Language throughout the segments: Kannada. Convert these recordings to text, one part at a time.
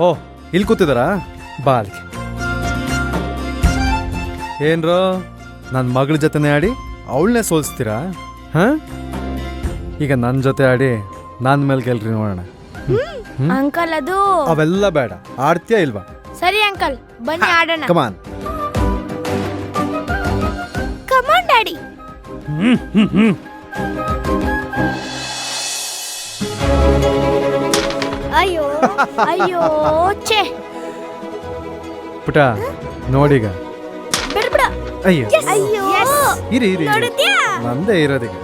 ಓ ಇಲ್ಲಿ ಕೂತಿದಾರಾ? ಬಾ ಅಲ್ಲಿಗೆ. ಏನ್ರೋ ನನ್ನ ಮಗಳ ಜೊತೆನೇ ಆಡಿ ಅವಳನ್ನೇ ಸೋಲಿಸ್ತೀರಾ? ಹಾಂ, ಈಗ ನನ್ನ ಜೊತೆ ಆಡಿ ನನ್ನ ಮೇಲೆ ಗೆಲ್ರಿ ನೋಡೋಣ. ಅಂಕಲ್ ಅದು ಅವೆಲ್ಲ ಬೇಡ. ಆಡ್ತೀಯಾ ಇಲ್ವಾ? ಸರಿ ಅಂಕಲ್, ಬನ್ನಿ ಆಡೋಣ. ಕಮಾನ್. ಕಮಾನ್ ಡ್ಯಾಡಿ. ಅಯ್ಯೋ ಅಯ್ಯೋ ಛೇ. ಪುಟ ನೋಡೀಗ. ಬಿಡ್ಬಿಡ. ಅಯ್ಯೋ ಅಯ್ಯೋ ಇರಿ ಇರಿ ಇರಿ. ನೋಡಿದ್ಯಾ? ನಂದೇ ಇರೋದೀಗ.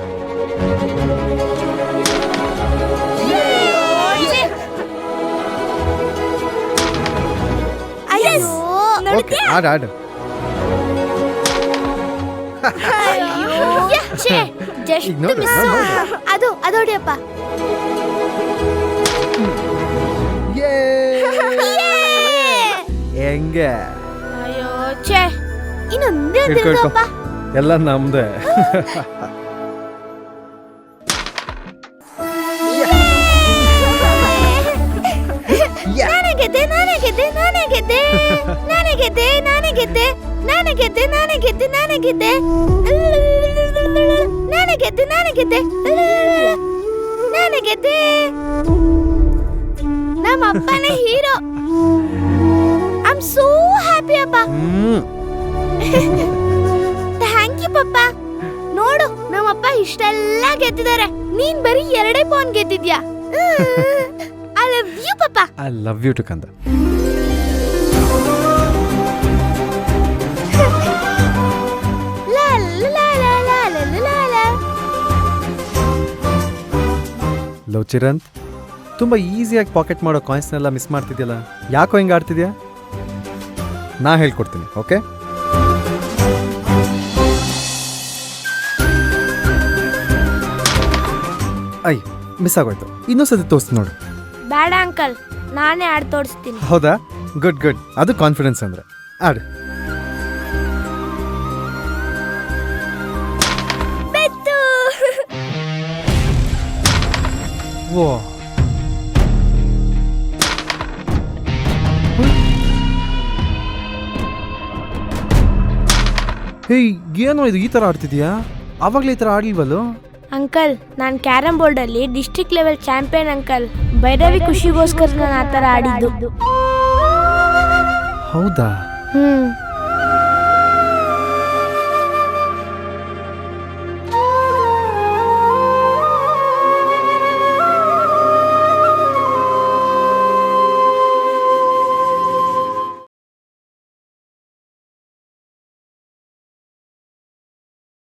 ಅಯ್ಯೋ ಓಕೆ, ನೋಡಿದ್ಯಾ? ಆಡು ಆಡು. ಅಯ್ಯೋ ಛೇ, ಜಸ್ಟ್ ಈಗ ನೋಡು, ಮಿಸ್. ನೋಡು. ಅದು ಅದೋಡಿಯಪ್ಪ. ಹೆಂಗೆ? ಅಯ್ಯೋ ಛೇ, ಇನ್ನೊಂದೇ ಹಿಡ್ಕೊ, ಹಿಡ್ಕೊ. ತಿರ್ಗಪ್ಪ. ಎಲ್ಲ ನಮ್ದೆ. ನಾನೇ ಗೆದ್ದೆ, ನಾನೇ ಗೆದ್ದೆ, ನಾನೇ ಗೆದ್ದೆ, ನಾನೇ ಗೆದ್ದೆ, ನಾನೇ ಗೆದ್ದೆ, ನಾನೇ ಗೆದ್ದೆ, ನಾನೇ ಗೆದ್ದೆ, ನಾನೇ ಗೆದ್ದೆ, ನಾನೇ ಗೆದ್ದೆ, ನಾನೇ ಗೆದ್ದೆ, ನಾನೇ ಗೆದ್ದೆ. ನಮ್ಮ ಅಪ್ಪನೇ hero. I am so happy ಅಪ್ಪ. Thank you papa. ನೋಡು, ನಮ್ಮಪ್ಪ ಇಷ್ಟೆಲ್ಲ ಗೆದ್ದಿದ್ದಾರೆ, ನೀನ್ ಬರೀ 2 ಪೌಂಡ್ ಗೆದ್ದಿದ್ಯಾ. I love you papa. I love you too ಕಂದ. ಲಾ ಲಾ ಲಾ ಲಾ ಲಾ ಲಾ ಲಾ. ಲವ್ ಚಿರಂತ್, ತುಂಬ ಈಸಿಯಾಗಿ ಪಾಕೆಟ್ ಮಾಡೋ ಕಾಯಿನ್ಸ್ನೆಲ್ಲ ಮಿಸ್ ಮಾಡ್ತಿದ್ಯಲ್ಲ, ಯಾಕೋ ಹಿಂಗೆ ಆಡ್ತಿದ್ಯಾ? ನಾ ಹೇಳ್ಕೊಡ್ತೀನಿ, ಓಕೆ? ಅಯ್ಯ, ಮಿಸ್ ಆಗೋಯ್ತು. ಇನ್ನೊಂದ್ಸತಿ ತೋರಿಸ್ತು ನೋಡು. ಬೇಡ ಅಂಕಲ್, ನಾನೇ ಆಡ್ ತೋರಿಸ್ತೀನಿ. ಹೌದಾ? Good good. ಅದು ಕಾನ್ಫಿಡೆನ್ಸ್ ಅಂದರೆ. ಆಡು. ಬೆತ್ತು. ಓ, ಹೇಯ್, ಏನೋ ಇದು ಈ ಥರ ಆಡ್ತಿದ್ಯಾ? ಆವಾಗಲೇ ಈ ಥರ ಆಡ್ಲಿಲ್ವಲ್ಲೋ? ಅಂಕಲ್, ನಾನು ಕ್ಯಾರಮ್ ಬೋರ್ಡ್ ಅಲ್ಲಿ district level champion uncle. Bhairavi ಖುಷಿಗೋಸ್ಕರ ನಾನು ಆ ಥರ ಆಡಿದ್ದು. ಹೌದಾ?